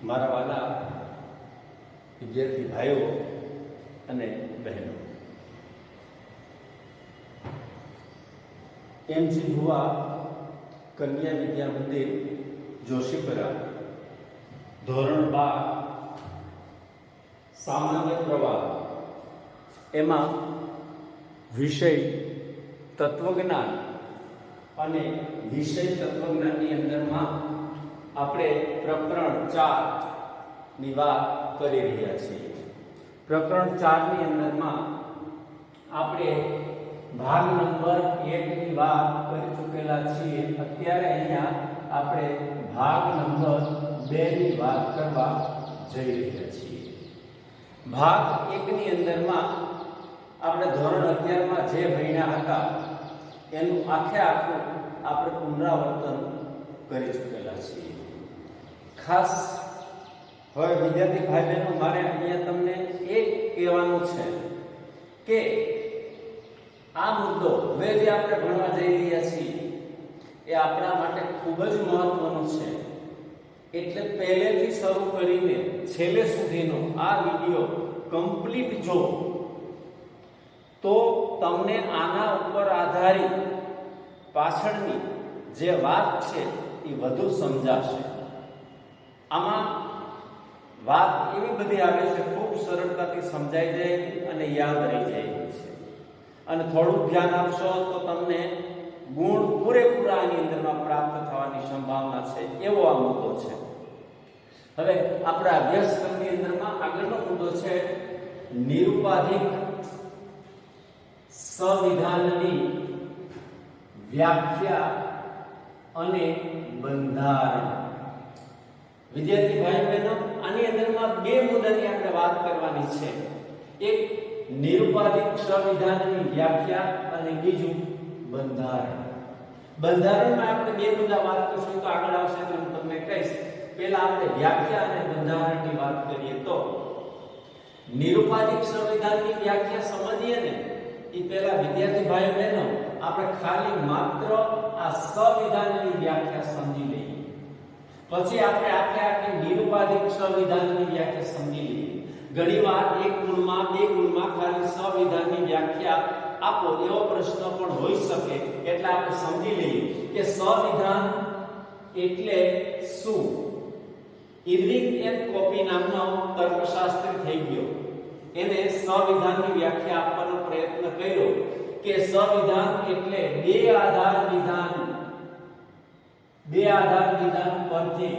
મારા વાલા વિદ્યાર્થી ભાઈઓ અને બહેનો, એમજી ભુવા કન્યા વિદ્યા મંદિર જોશીપુરા ધોરણ 12 સામાન્ય પ્રવાહ એમાં વિષય તત્વજ્ઞાન અને વિષય તત્વજ્ઞાનની અંદરમાં આપણે પ્રકરણ 4 ની વાત કરી રહ્યા છીએ. પ્રકરણ 4 ની અંદરમાં આપણે ભાગ નંબર 1 ની વાત કરી ચૂકેલા છીએ. અત્યારે અહીંયા આપણે ભાગ નંબર 2 ની વાત કરવા જઈ રહ્યા છીએ. ભાગ 1 ની અંદરમાં આપણે ધોરણ 11 માં જે ભણ્યા હતા એનું આખે આખું આપણે પુનરાવર્તન કરી ચૂકેલા છીએ. ખાસ હવે વિદ્યાર્થી ભાઈ બહેનો, મારે અહીંયા તમને એ કહેવાનું છે કે આ મુદ્દો હવે જે આપણે ભણવા જઈ રહ્યા છીએ એ આપણા માટે ખૂબ જ મહત્વનો છે. એટલે પહેલેથી શરૂ કરીને છેલ્લે સુધીનો આ વિડિયો કમ્પ્લીટ જો તો તમને આના ઉપર આધારિત પાછળની જે વાત છે એ વધુ સમજાશે. આમાં વાત એવી બધી આવે છે, ખૂબ સરળતાથી સમજાઈ જાય અને યાદ રહી જાય છે. અને થોડું ધ્યાન આપશો તો તમને ગુણ પૂરેપૂરા આની અંદરમાં પ્રાપ્ત થવાની સંભાવના છે, એવો આ મુદ્દો છે. હવે આપણા અભ્યાસક્રમની અંદરમાં આગળનો મુદ્દો છે નિરુપાધિક સંવિધાનની વ્યાખ્યા અને બંધારણ. વિદ્યાર્થી ભાઈ બહેનો, આની અંદરમાં બે મુદ્દાની આપણે વાત કરવાની છે. એક નિરુપાધિક સંવિધાનની વ્યાખ્યા અને બીજું બંધારણ. બંધારણમાં આપણે બે મુદ્દા વાત કરીશું તો આગળ આવશે તો હું તમને કહીશ. પહેલા આપણે વ્યાખ્યા અને બંધારણની વાત કરીએ તો નિરુપાધિક સંવિધાનની વ્યાખ્યા સમજીએ ને એ પહેલા વિદ્યાર્થી ભાઈ બહેનો આપણે ખાલી માત્ર આ સંવિધાનની વ્યાખ્યા સમજી લઈએ. પછી આપણે આખી નિરુપાધિક સંવિધાનની વ્યાખ્યા સમજી લઈએ. ઘણીવાર એક ગુણમાં બે ગુણમાં ખાલી સંવિધાનની વ્યાખ્યા આપો એવો પ્રશ્ન પણ હોઈ શકે. એટલે આપણે સમજી લઈએ કે સંવિધાન એટલે શું. ઇર્વિંગ એન્ડ કોપી નામનો તર્કશાસ્ત્રી થઈ ગયો, એને સંવિધાનની વ્યાખ્યા આપવાનો પ્રયત્ન કર્યો કે સંવિધાન એટલે બે આધાર વિધાન પરથી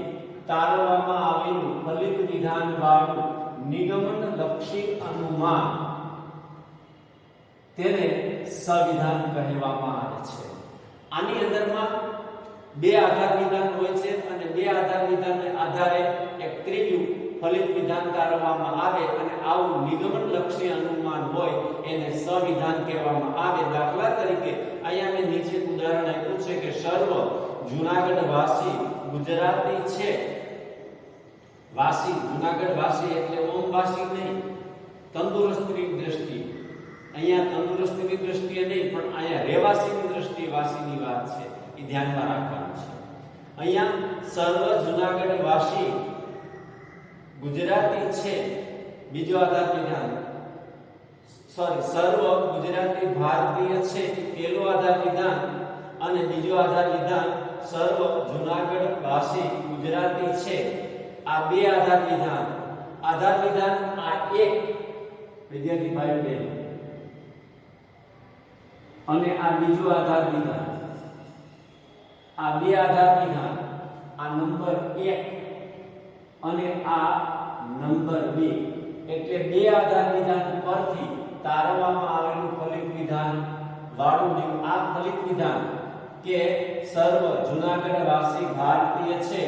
તારવવામાં આવેલું ફલિત વિધાન વાળું નિગમન લક્ષી અનુમાન, તેને સંવિધાન કહેવામાં આવે છે. આની અંદરમાં બે આધાર વિધાન હોય છે અને બે આધાર વિધાનને આધારે એક ત્રીજું ફલિત વિધાન તારવવામાં આવે અને આવું નિગમન લક્ષી અનુમાન હોય એને સંવિધાન કહેવામાં આવે. દાખલા તરીકે અહીંયા મેં નીચે ઉદાહરણ આપ્યું છે કે સર્વ જૂનાગઢ વાસી ગુજરાતી છે. વાસી, જૂનાગઢ વાસી એટલે ઓમ વાસી નહીં, તંદુરસ્તીની દ્રષ્ટિએ. અહીંયા તંદુરસ્તીની દ્રષ્ટિએ નહીં પણ અહીંયા રહેવાસીની દ્રષ્ટિએ વાસીની વાત છે, એ ધ્યાનમાં રાખવાનું છે. અહીંયા સર્વ જૂનાગઢ વાસી ગુજરાતી છે, બીજો આધાર વિધાન. સર્વ ગુજરાતી ભારતીય છે, પહેલો આધાર વિધાન. અને બીજો આધાર વિધાન સર્વ જૂનાગઢ વાસી ગુજરાતી છે. આ બે આધાર વિધાન. આધાર વિધાન આ એક વિદ્યાર્થી ભાઈ બહેનો, અને આ બીજો આધાર વિધાન. આ બે આધાર વિધાન, આ નંબર 1 અને આ નંબર 2, એટલે બે આધાર વિધાન પરથી તારવવામાં આવેલું ફલિત વિધાન વાળું આ ફલિત વિધાન કે સર્વ જૂનાગઢ વાસી ભારતીય છે,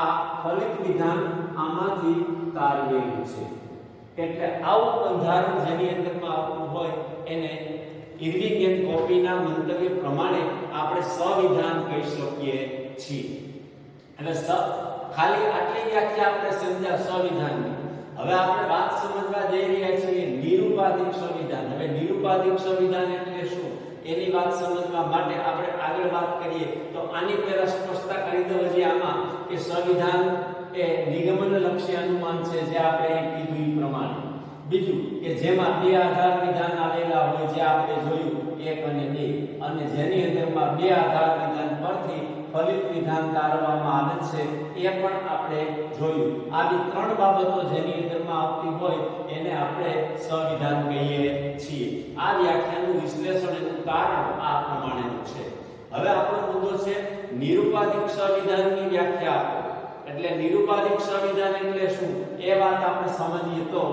આ ફલિત વિધાન આમાંથી તારવેલું છે. એટલે આવું બંધારણ જેની અંદરમાં આવતું હોય એને ઇર્વિંગ એન્ડ કોપીના મંતવ્ય પ્રમાણે આપણે સંવિધાન કહી શકીએ છીએ. એટલે ખાલી આટલી વ્યાખ્યા આપણે સમજ્યા સંવિધાનની. હવે આપણે વાત સમજવા જઈ રહ્યા છીએ નિરુપાધિક સંવિધાન. હવે નિરુપાધિક સંવિધાન એટલે શું એની વાત સમજવા માટે આપણે આગળ વાત કરીએ તો આની પહેલા સ્પષ્ટતા કરી દઉં. આમાં કે સંવિધાન એ એ નિગમનલક્ષી અનુમાન છે, જે આપણે કીધું એ પ્રમાણે. બીજું કે જેમાં બે આધાર વિધાન આવેલા હોય, જે આપણે જોયું 1 અને 2, અને જેની અંદરમાં બે આધાર વિધાન પરથી ફલિત વિધાન તારવવામાં આવે છે, એ પણ આપણે જોયું. આવી ત્રણ બાબતો જેની અંદરમાં આવતી હોય એને આપણે સંવિધાન કહીએ છીએ. આ વ્યાખ્યાનું વિશ્લેષણ એનું કારણ આ પ્રમાણેનું છે. હવે આપણો મુદ્દો છે નિરુપાધિક સંવિધાનની વ્યાખ્યા આપો. એટલે નિરુપાધિક સંવિધાન એટલે શું એ વાત આપણે સમજીએ તો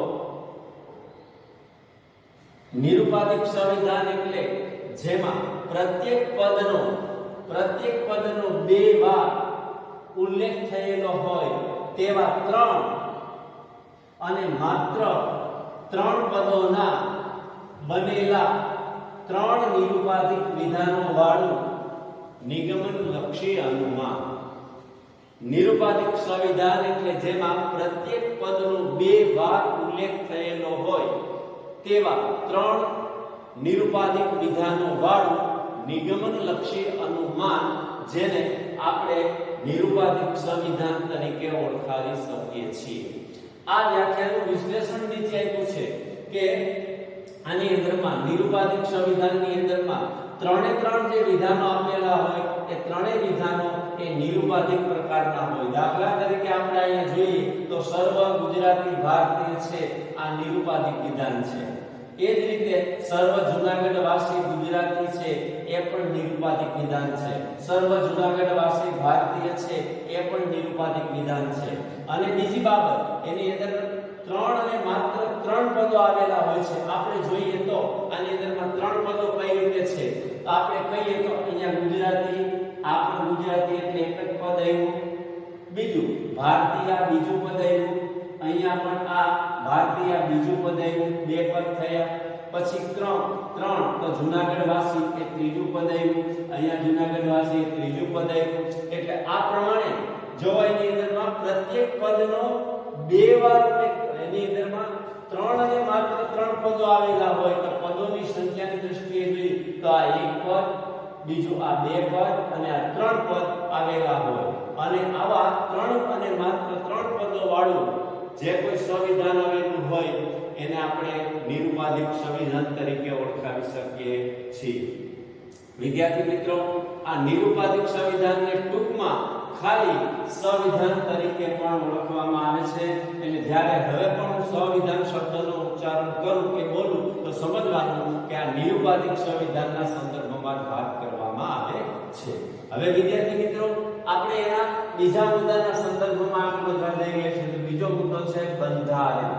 નિરુપાધિક સંવિધાન એટલે જેમાં પ્રત્યેક પદનો બે વાર ઉલ્લેખ થયેલો હોય તેવા ત્રણ અને માત્ર ત્રણ પદોના બનેલા ત્રણ નિરુપાધિક વિધાનો વાળું નિગમનલક્ષી અનુમાન. નિરુપાધિક સંવિધાન એટલે જેમાં પ્રત્યેક પદનો બે વાર ઉલ્લેખ થયેલો હોય તેવા ત્રણ નિરુપાધિક વિધાનો વાળું નિગમનલક્ષી અનુમાન, જેને આપણે નિરુપાધિક સંવિધાન તરીકે ઓળખાવી શકીએ છીએ. આ વ્યાખ્યાનું વિશ્લેષણ નીચે આપ્યું છે કે આની અંદરમાં નિરુપાધિક સંવિધાનની અંદરમાં ત્રણે ત્રણ જે વિધાનો આપેલા હોય એ ત્રણેય વિધાનો એ નિરુપાધિક પ્રકારના હોય. દાખલા તરીકે આપણે અહીંયા જોઈએ તો સર્વ ગુજરાતી ભારતીય છે, આ નિરુપાધિક વિધાન છે. એ જ રીતે સર્વ જૂનાગઢ વાસી ગુજરાતી છે, એ પણ નિરુપાધિક વિધાન છે. સર્વ જૂનાગઢ વાસી ભારતીય છે, એ પણ નિરુપાધિક વિધાન છે. અને બીજી બાબત, એની અંદર ત્રણ અને માત્ર ત્રણ પદો આવેલા હોય છે. આપણે જોઈએ તો આની અંદરમાં ત્રણ પદો કઈ રીતે છે, તો આપણે કહીએ તો અહીંયા ગુજરાતી, આ પણ ગુજરાતી એટલે એક જ પદ આવ્યું. બીજું ભારતીય, બીજું પદ આવ્યું. અહીંયા પણ આ ભારતીય બીજું પદ આવ્યું, બે પદ થયા. પછી ત્રણ તો જૂનાગઢ વાસી એ ત્રીજું પદ આવ્યું. અહીંયા જૂનાગઢ વાસી એ ત્રીજું પદ આવ્યું. એટલે આ પ્રમાણે જો એની અંદરમાં પ્રત્યેક પદનો બે વાર એની અંદરમાં ત્રણ અને માત્ર ત્રણ પદો આવેલા હોય તો પદોની સંખ્યાની દૃષ્ટિએ જોઈએ તો આ એક પદ, બીજું આ બે પદ અને આ ત્રણ પદ આવેલા હોય. અને આવા ત્રણ અને માત્ર ત્રણ પદો વાળું જે કોઈ સંવિધાન આવેલું હોય એને આપણે નિરુપાધિક સંવિધાન તરીકે ઓળખાવી શકીએ છીએ. વિદ્યાર્થી મિત્રો, આ નિરુપાધિક સંવિધાનને ટૂંકમાં ખાલી સંવિધાન તરીકે પણ ઓળખવામાં આવે છે. એટલે જ્યારે હવે પણ હું સંવિધાન શબ્દનો ઉચ્ચારણ કરું કે બોલું તો સમજવાનું કે આ નિરુપાધિક સંવિધાનના સંદર્ભમાં વાત કરવામાં આવે છે. હવે વિદ્યાર્થી મિત્રો, આપણે એના બીજા મુદ્દાના સંદર્ભમાં આગળ વધવા જઈ રહ્યા છીએ. તો બીજો મુદ્દો છે બંધારણ.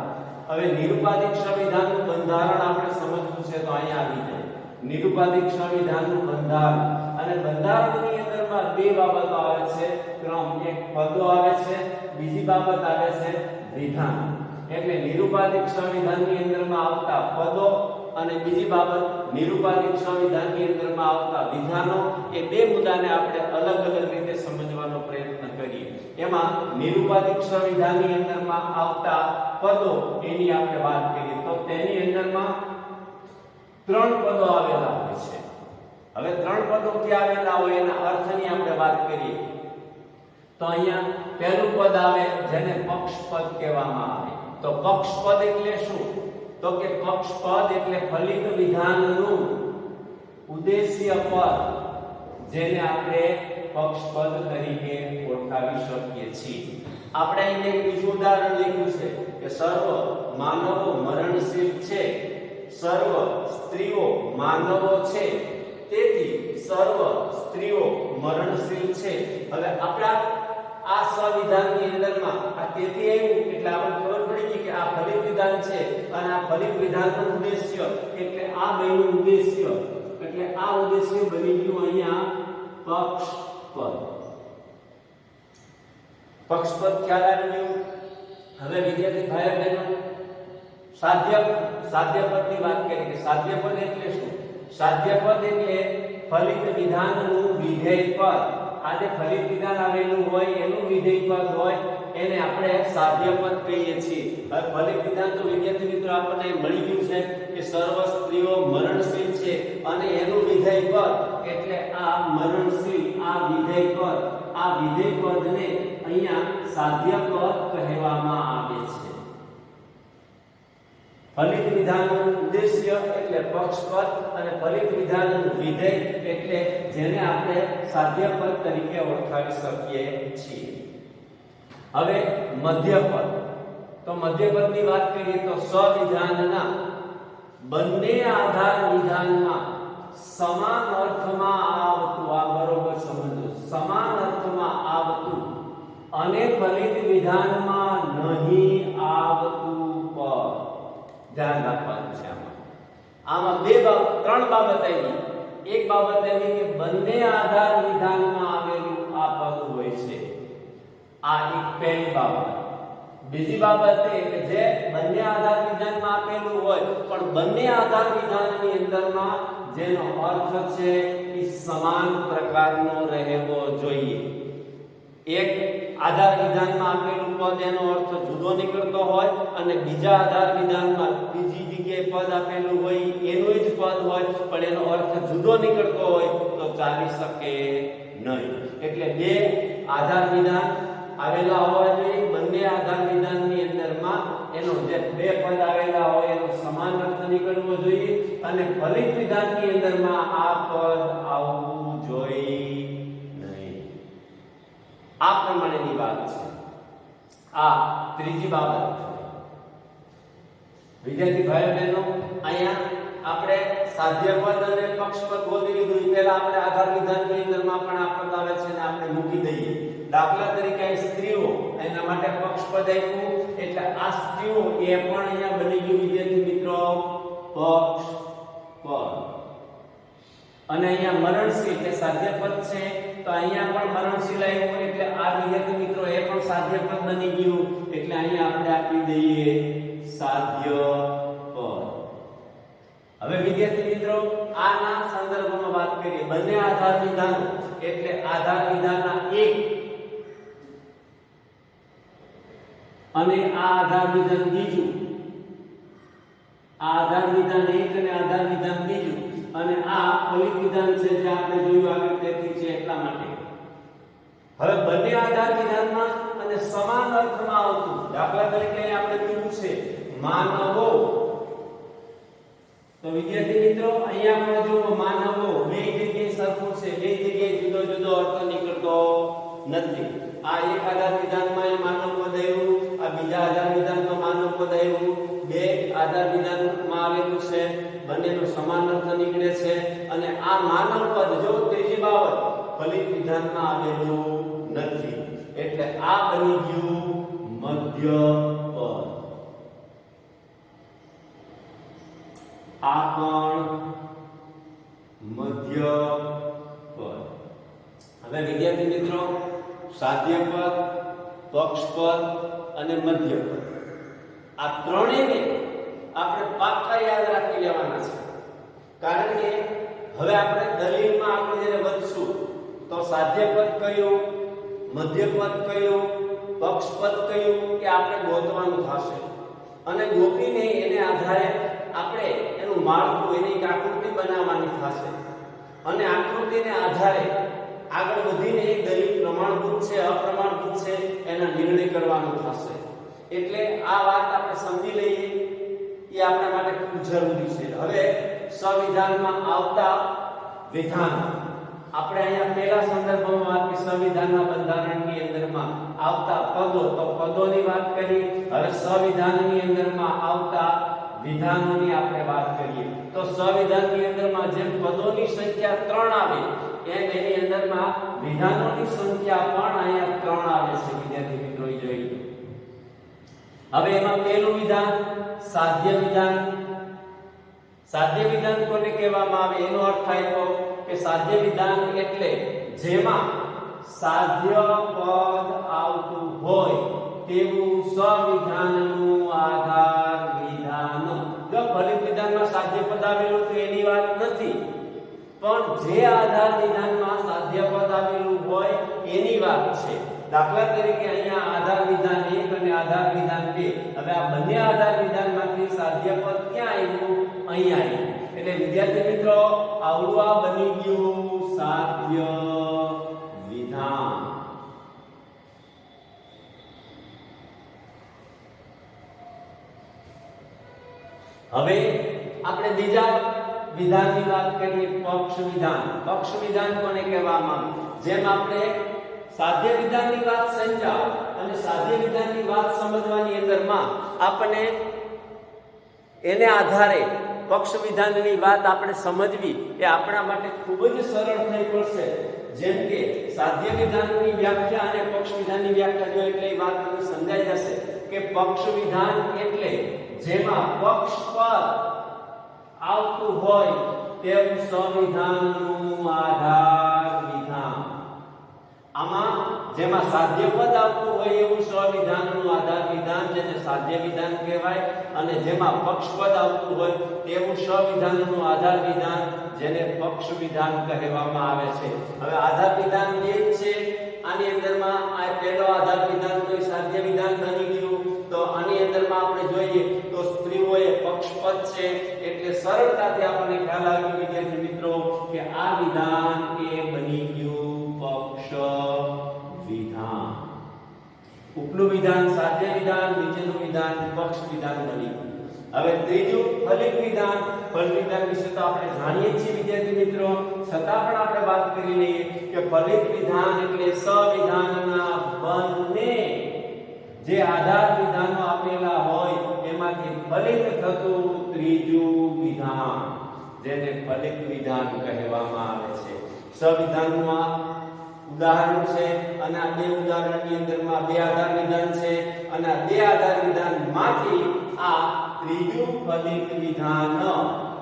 હવે નિરુપાધિક સંવિધાનનું બંધારણ આપણે સમજવું છે તો અહીંયા આવી જાય નિરુપાધિક સંવિધાનનું બંધારણ. અને બંધારણની અંદરમાં બે બાબતો આવે છે. ક્રમ, એક પદો આવે છે, બીજી બાબત આવે છે વિધાન. એટલે નિરુપાધિક સંવિધાનની અંદરમાં આવતા પદો અને બીજી બાબત નિરુપાધિક સંવિધાનની અંદરમાં આવતા વિધાનો, એ બે મુદ્દાને આપણે અલગ અલગ રીતે સમજવાનો પ્રયત્ન કરીએ. એમાં નિરુપાધિક સંવિધાનની અંદરમાં આવતા પદો એની આપણે વાત કરીએ તો તેની અંદરમાં ત્રણ પદો આવેલા હોય છે. હવે ત્રણ પદો ક્યાં આવેલા હોય એના અર્થની આપણે વાત કરીએ તો અહીંયા પહેલું પદ આવે જેને પક્ષપદ કહેવામાં આવે. તો પક્ષપદ એટલે શું? તો કે પક્ષપદ એટલે ફલિત વિધાનનું ઉદ્દેશ્ય પદ, જેને આપણે પક્ષપદ તરીકે ઓળખાવી શકીએ છીએ. આપણે અહીં એક બીજું ઉદાહરણ લખ્યું છે કે સર્વ માનવો મરણશીલ છે, સર્વ સ્ત્રીઓ માનવો છે, તેથી સર્વ સ્ત્રીઓ મરણશીલ છે. હવે આપણા આ સંવિધાનની અંદરમાં આ તેથી આવ્યું એટલે આપણને ખબર પડી ગઈ કે આ ફલિત વિધાન છે અને આ ફલિત વિધાનનું ઉદ્દેશ્ય એટલે આ બેનું ઉદ્દેશ્ય એટલે આ ઉદ્દેશ્ય બની ગયું અહીંયા પક્ષપદ. પક્ષપદ ખ્યાલ આવી ગયો. હવે વિદ્યાર્થી ભાઈઓ બહેનો, સાધ્યપદની વાત કરીએ કે સાધ્યપદ એટલે શું? સાધ્યપદ એટલે ફલિત વિધાનનું વિધેય પદ આ જે ફલિત વિધાન આવેલું હોય એનું વિધેય પદ હોય એને આપણે સાધ્ય પદ કહીએ છીએ. હવે ફલિત વિધાન તો વિદ્યાર્થી મિત્રો આપણને મળી ગયું છે કે સર્વ સ્ત્રીઓ મરણશીલ છે અને એનું વિધેય પદ એટલે આ મરણશીલ આ વિધેય પદને અહીંયા સાધ્ય પદ કહેવામાં આવે છે. ફલિત વિધાનનું ઉદ્દેશ્ય એટલે પક્ષપદ અને ફલિત વિધાનનું વિધેય એટલે જેને આપણે સાધ્ય પદ તરીકે ઓળખાવી શકીએ છીએ. હવે મધ્યપદ, તો મધ્યપદની વાત કરીએ તો સ્વવિધાનના બંને આધાર વિધાનમાં સમાન અર્થમાં આવતું, આ બરોબર સમજો, સમાન અર્થમાં આવતું અને ફલિત વિધાનમાં નહીં આવતું પદ ધ્યાન રાખવાનું છે. આમાં ત્રણ બાબત આવી. એક બાબત એવી કે બંને આધાર વિધાનમાં આવેલું આ પદ હોય છે, આ એક પહેલી બાબત. બીજી બાબત એ કે જે બંને આધાર વિધાનમાં આપેલું હોય પણ બંને આધાર વિધાનની અંદરમાં જેનો અર્થ છે એ સમાન પ્રકારનો રહેવો જોઈએ. એક આધાર વિધાનમાં આપેલું પદ એનો અર્થ જુદો નીકળતો હોય અને બીજા આધાર વિધાનમાં બીજી જગ્યાએ પદ આપેલું હોય એનું જ પદ હોય પણ એનો અર્થ જુદો નીકળતો હોય તો ચાલી શકે નહીં. એટલે બે આધાર વિધાન આવેલા હોવા જોઈએ. બંને આધાર વિધાનની અંદરમાં એનો જે બે પદ આવેલા હોય એનો સમાન અર્થ નીકળવો જોઈએ અને ફલિત વિધાનની અંદરમાં આ પદ આવવું જોઈએ નહીં. આ પ્રમાણેની વાત છે. આ ત્રીજી બાબત. વિદ્યાર્થી ભાઈઓ બહેનો, અહીંયા આપણે સાધ્ય પદ અને પક્ષપદ ગોતી લીધું. પહેલા આપણે આધાર વિધાનની અંદરમાં પણ આ પદ આવે છે ને આપણે મૂકી દઈએ. દાખલા તરીકે સ્ત્રીઓ, એના માટે પક્ષપદ આપ્યું એટલે આ સ્ત્રીઓ એ પણ અહીંયા બની ગયું વિદ્યાર્થી મિત્રો પક્ષપદ. અને અહીંયા મરણશીલ કે સાધ્ય પદ છે તો અહીંયા પણ મરણશીલ આવ્યું એટલે આ વિદ્યાર્થી મિત્રો એ પણ સાધ્ય પદ બની ગયું એટલે અહીંયા આપણે આપી દઈએ સાધ્ય પદ. હવે વિદ્યાર્થી મિત્રો આના સંદર્ભમાં વાત કરીએ. બંને આધાર વિધાન એટલે આધાર વિધાનના એક અને આ આધાર વિધાન બીજું, આ આધાર વિધાન એક અને આધાર વિધાન બીજું અને આ ફલિત વિધાન છે જે આપણે જોયું આગળ તેથી છે એટલા માટે. હવે બંને આધાર વિધાનમાં અને સમાન અર્થમાં આવતું, દાખલા તરીકે આપણે કીધું છે માનવો, તો વિદ્યાર્થી મિત્રો અહીંયા પણ જો માનવો બે જગ્યાએ સરખું છે, બે જગ્યાએ જુદો જુદો અર્થ નીકળતો નથી. આ એક આધાર વિધાનમાં માનવ પદ આવ્યું, આ બીજા આધાર વિધાનમાં માનવ પદ આવ્યું. બે આધાર વિધાનમાં આવેલું છે, બંનેનો સમાન અર્થ નીકળે છે અને આ માનવ પદ જો ત્રીજી બાબત ફલિત વિધાનમાં આવેલું નથી એટલે આ બની ગયું મધ્ય પદ. આ પણ મધ્ય પદ. હવે વિદ્યાર્થી મિત્રો સાધ્ય પદ, પક્ષપદ અને મધ્ય પદ આ ત્રણેયને આપણે પાક્કા યાદ રાખી લેવાના છે. કારણ કે હવે આપણે દલીલમાં આપણે જ્યારે વધશું તો સાધ્ય પદ કયું, મધ્ય પદ કયું, પક્ષપદ કયું એ આપણે ગોતવાનું થશે અને ગોતીને એને આધારે આપણે એનું માળખું, એની એક આકૃતિ બનાવવાની થશે અને આકૃતિને આધારે આગળ વધીને એ દલીલ પ્રમાણભૂત છે અપ્રમાણભૂત છે એના નિર્ણય કરવાનો થશે. એટલે આ વાત આપણે સમજી લઈએ એ આપણા માટે ખૂબ જરૂરી છે. હવે સંવિધાનમાં આવતા વિધાન આપણે અહીંયા પહેલા સંદર્ભમાં વાત કરી, સંવિધાનના બંધારણની અંદરમાં આવતા પદો, તો પદોની વાત કરી. હવે સંવિધાનની અંદરમાં આવતા વિધાનોની આપણે વાત કરીએ તો સંવિધાનની અંદરમાં જેમ પદોની સંખ્યા 3 આવે એમ એની અંદરમાં વિધાનોની સંખ્યા પણ અહીંયા 3 આવે છે. વિદ્યાર્થી મિત્રો જોઈએ હવે એમાં પહેલું વિધાન સાધ્ય વિધાન. સાધ્ય વિધાન કોને કહેવામાં આવે એનો અર્થ થાય તો કે સાધ્ય વિધાન એટલે જેમાં સાધ્ય પદ આવતું હોય તેવું સંવિધાનનું આધાર વિધાન. જો ફલિત વિધાનમાં સાધ્ય પદ આવેલું તો એની વાત નથી, પણ જે આધાર વિધાનમાં સાધ્ય પદ આવેલું હોય એની વાત છે. દાખલા તરીકે અહીંયા આધાર વિધાન 1 અને આધાર વિધાન 2. હવે આ બંને આધાર વિધાનમાંથી સાધ્ય પદ ક્યાં આવ્યું? અહીંયા આવ્યું. એટલે વિદ્યાર્થી મિત્રો આવડું આ બની ગયું સાધ્ય વિધાન. હવે આપણે બીજા વિધાનની વાત કરીએ, પક્ષ વિધાન. પક્ષ વિધાન કોને કહેવામાં આવે? જેમ આપણે સાધ્ય વિધાનની વાત સમજ્યા અને સાધ્ય વિધાનની વાત સમજવાની અંદરમાં આપણે એને આધારે પક્ષ વિધાનની વાત આપણે સમજવી એ આપણા માટે ખૂબ જ સરળ થઈ પડશે. જેમ કે સાધ્ય વિધાનની વ્યાખ્યા અને પક્ષ વિધાનની વ્યાખ્યા જો એટલે વાત તમને સમજાઈ જશે કે પક્ષ વિધાન એટલે જેમાં પક્ષ પર આવતું હોય તેવું સંવિધાનનું આધાર વિધાન. આમાં જેમાં સાધ્ય પદ આવતું હોય એવું સંવિધાનનું આધાર વિધાન જેને સાધ્ય વિધાન કહેવાય, અને જેમાં પક્ષ પદ આવતું હોય તેવું સંવિધાનનું આધાર વિધાન જેને પક્ષ વિધાન કહેવામાં આવે છે. હવે આધાર વિધાન બે છે આની અંદરમાં. આ પહેલો આધાર વિધાન તો સાધ્ય વિધાન બની ગયું. તો આની અંદરમાં આપણે જોઈએ તો સ્ત્રીઓએ પક્ષપદ છે એટલે સરળતાથી આપણને ખ્યાલ આવી વિદ્યાર્થી મિત્રો કે આ વિધાન એ બની ગયું પક્ષ વિધાન. ઉપલું વિધાન સાધ્ય વિધાન, નીચેનું વિધાન પક્ષ વિધાન બની ગયું. હવે ત્રીજું ફલિત વિધાન. ફલિત વિધાન વિશે તો આપણે જાણીએ છીએ વિદ્યાર્થી મિત્રો, છતાં પણ આપણે વાત કરી લઈએ કે ફલિત વિધાન એટલે સંવિધાનના બંને જે આધાર વિધાનો આપેલા હોય એમાંથી ફલિત થતું ત્રીજું વિધાન જેને ફલિત વિધાન કહેવામાં આવે છે. સંવિધાનમાં ઉદાહરણ છે અને આ બે ઉદાહરણની અંદરમાં બે આધાર વિધાન છે અને આ બે આધાર વિધાનમાંથી આ ત્રીજું ફલિત વિધાન,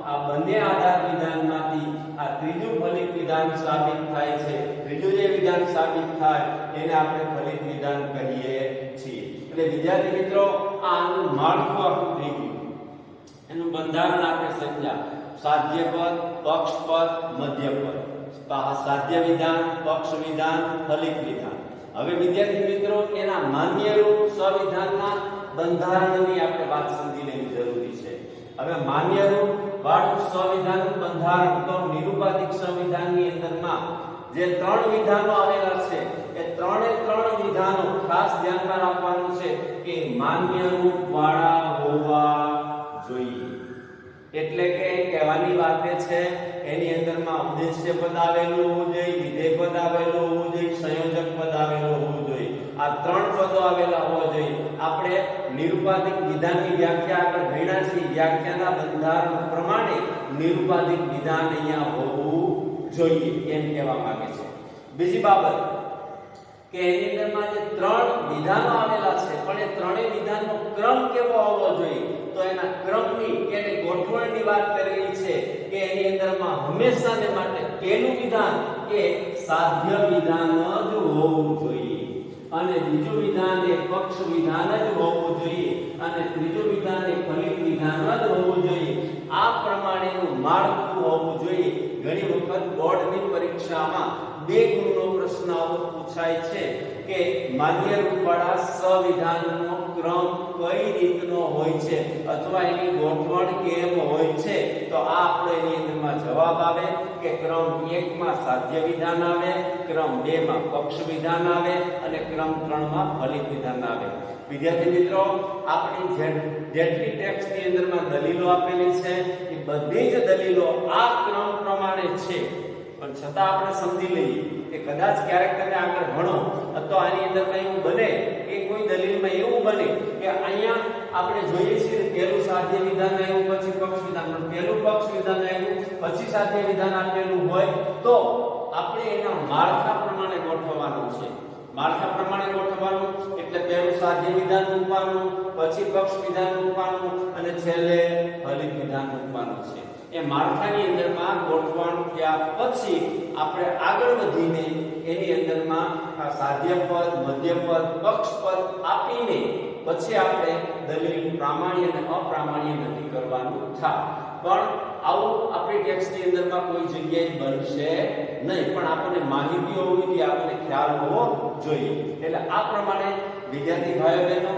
આ બંને આધાર વિધાનમાંથી આ ત્રીજું ફલિત વિધાન સાબિત થાય છે. ત્રીજું જે વિધાન સાબિત થાય એને આપણે ફલિત વિધાન કહીએ છીએ. એટલે વિદ્યાર્થી મિત્રો આનું માળખું આખું થઈ ગયું. એનું બંધારણ આપણે સમજ્યા. સાધ્ય પદ, પક્ષ પદ, મધ્ય પદ. સાધ્ય વિધાન, પક્ષ વિધાન, ફલિત વિધાન. હવે વિદ્યાર્થી મિત્રો એના માન્ય રૂપ સંવિધાનના બંધારણની આપણે વાત સમજી લેવી જરૂરી છે. હવે માન્ય રૂપ વાળું સંવિધાનનું બંધારણ તો નિરૂપાધિક સંવિધાનની અંદરમાં જે ત્રણ વિધાનો આવેલા છે એ ત્રણે ત્રણ વિધાનો ખાસ ધ્યાનમાં રાખવાનું છે કે માન્ય રૂપ વાળા હોવા જોઈએ. એટલે કે કહેવાની વાત છે એની અંદરમાં ઉદ્દેશ્ય પદ આવેલું હોવું જોઈએ, વિધેય પદ આવેલું હોવું જોઈએ, સંયોજક પદ આવેલું હોવું જોઈએ. આ ત્રણ પદો આવેલા હોવા જોઈએ. આપણે નિરૂપાધિક વિધાનની વ્યાખ્યા આગળ ભણ્યા છીએ. વ્યાખ્યાના બંધારણ પ્રમાણે નિરૂપાધિક વિધાન અહીંયા હોવું જોઈએ એમ કહેવા માંગે છે. બીજી બાબત કે એની અંદરમાં જે ત્રણ વિધાનો આવેલા છે પણ એ ત્રણેય વિધાનનો ક્રમ કેવો હોવો જોઈએ, તો એના ક્રમની કે ગોઠવણની વાત કરેલી છે કે એની અંદરમાં હંમેશાને માટે પહેલું વિધાન એ સાધ્ય વિધાન જ હોવું જોઈએ અને બીજું વિધાન એ પક્ષ વિધાન જ હોવું જોઈએ અને ત્રીજું વિધાન એ ફલિત વિધાન જ હોવું જોઈએ. આ પ્રમાણેનું માળખું હોવું જોઈએ. ઘણી વખત બોર્ડની પરીક્ષામાં 2 ગુણનો પ્રશ્ન પૂછાય છે કે માન્ય રૂપવાળા સંવિધાનનો ક્રમ કઈ રીતનો હોય છે અથવા એની ગોઠવણ કેમ હોય છે. તો આ આપણો એની અંદરમાં જવાબ આવે કે ક્રમ 1 માં સાધ્ય વિધાન આવે, ક્રમ 2 માં પક્ષ વિધાન આવે અને ક્રમ 3 માં ફલિત વિધાન આવે. વિદ્યાર્થી મિત્રો આપણી જેટલી ટેક્સ્ટની અંદરમાં દલીલો આપેલી છે એ બધી જ દલીલો આ ક્રમ પ્રમાણે છે. પણ છતાં આપણે સમજી લઈએ કે કદાચ ક્યારેક તમે આગળ ભણો તો આની અંદર કંઈ એવું બને કે કોઈ દલીલમાં એવું બને કે અહીંયા આપણે જોઈએ છીએ પહેલું સાધ્ય વિધાન આવ્યું પછી પક્ષ વિધાન, પહેલું પક્ષ વિધાન આવ્યું પછી સાધ્ય વિધાન આપેલું હોય તો આપણે એના માળખા પ્રમાણે ગોઠવવાનું છે. માળખા પ્રમાણે ગોઠવવાનું એટલે પહેલું સાધ્ય વિધાન મૂકવાનું, પછી પક્ષ વિધાન મૂકવાનું અને છેલ્લે ફલિત વિધાન મૂકવાનું છે. એ માળખાની અંદરમાં ગોઠવણ થયા પછી આપણે આગળ વધીને એની અંદરમાં આ સાધ્ય પદ, મધ્ય પદ, પક્ષ પદ આપીને પછી આપણે દલીલ પ્રામાણ્ય અને અપ્રામાણ્ય નક્કી કરવાનું થાય. પણ આવું આપણી ટેક્સ્ટની અંદરમાં કોઈ જગ્યાએ બનશે નહીં, પણ આપણને માહિતીઓ હોવી જોઈએ, આપણને ખ્યાલ હોવો જોઈએ. એટલે આ પ્રમાણે વિદ્યાર્થી ભાઈઓ બહેનો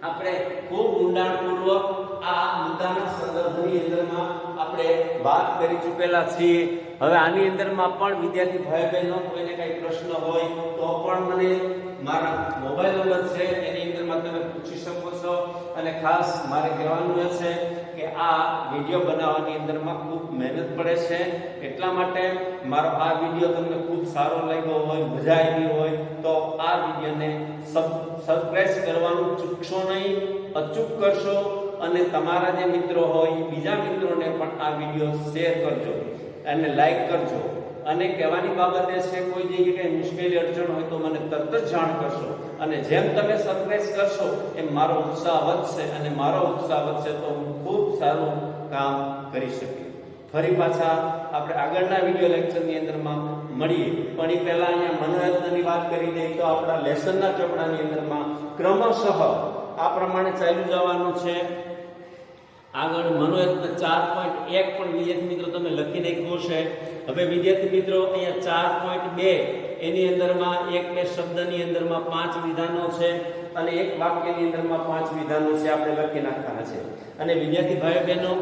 આપણે ખૂબ ઊંડાણપૂર્વક આ મુદ્દાના સંદર્ભની અંદરમાં આપણે વાત કરી ચૂકેલા છીએ. હવે આની અંદરમાં પણ વિદ્યાર્થી ભાઈઓ બહેનો કોઈને કઈ પ્રશ્ન હોય તો પણ મને મારા મોબાઈલ નંબર છે એની અંદરમાં તમે પૂછી શકો છો. અને ખાસ મારે કહેવાનું એ છે કે આ વિડિયો બનાવવાની અંદરમાં ખૂબ મહેનત પડે છે, એટલા માટે મારો આ વિડિયો તમને ખૂબ સારો લાગ્યો હોય, મજા આવી હોય તો આ વિડિયોને સબસ્ક્રાઇબ કરવાનું ચૂકશો નહીં, અચૂક કરશો. અને તમારા જે મિત્રો હોય બીજા મિત્રોને પણ આ વિડિયો શેર કરજો અને લાઈક કરજો. અને કહેવાની બાબત એ છે કોઈ જગ્યાએ મુશ્કેલી અડચણ હોય તો મને તરત જ જાણ કરશો. અને જેમ તમે સબસ્ક્રાઇબ કરશો એમ મારો ઉત્સાહ વધશે, અને મારો ઉત્સાહ વધશે તો હું ખૂબ સારું કામ કરી શકીશ. ફરી પાછા આપણે આગળના વિડિયો લેક્ચરની અંદરમાં મળીએ. પણ એ પહેલા અહીંયા મનોરંજનની વાત કરી દઈએ તો આપણા લેસનના ચોપડાની અંદરમાં ક્રમશઃ આ પ્રમાણે ચાલ્યું જવાનું છે. આગળ મનોરંજન 4.1 પણ વિદ્યાર્થી મિત્રો તમે લખી નાખ્યો છે. હવે વિદ્યાર્થી મિત્રો અહીંયા 4.2 એની અંદરમાં એક બે શબ્દની અંદરમાં 5 વિધાનો છે અને એક વાક્યની અંદરમાં 5 વિધાનો છે, આપણે લખી નાખવાના છે. અને વિદ્યાર્થી ભાઈઓ બહેનો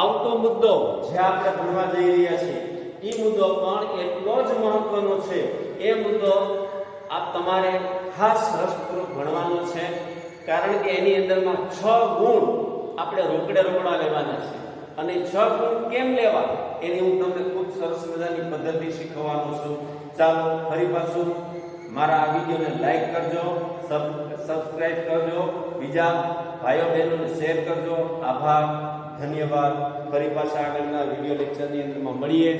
આવતો મુદ્દો જે આપણે ભણવા જઈ રહ્યા છીએ એ મુદ્દો પણ એટલો જ મહત્વનો છે. એ મુદ્દો આપ તમારે ખાસ રસપૂર્વક ભણવાનો છે, કારણ કે એની અંદરમાં 6 ગુણ આપણે રોકડા લેવાના છે. અને 6 ગુણ કેમ લેવા એની હું તમને ખૂબ સરસ મજાની પદ્ધતિ શીખવવાનો છું. ચાલો ફરી પાછું મારા આ વિડીયોને લાઈક કરજો, સબસ્ક્રાઇબ કરજો, બીજા ભાઈઓ બહેનોને શેર કરજો. આભાર, ધન્યવાદ. ફરી પાછા આગળના વિડીયો લેક્ચરની અંદરમાં મળીએ.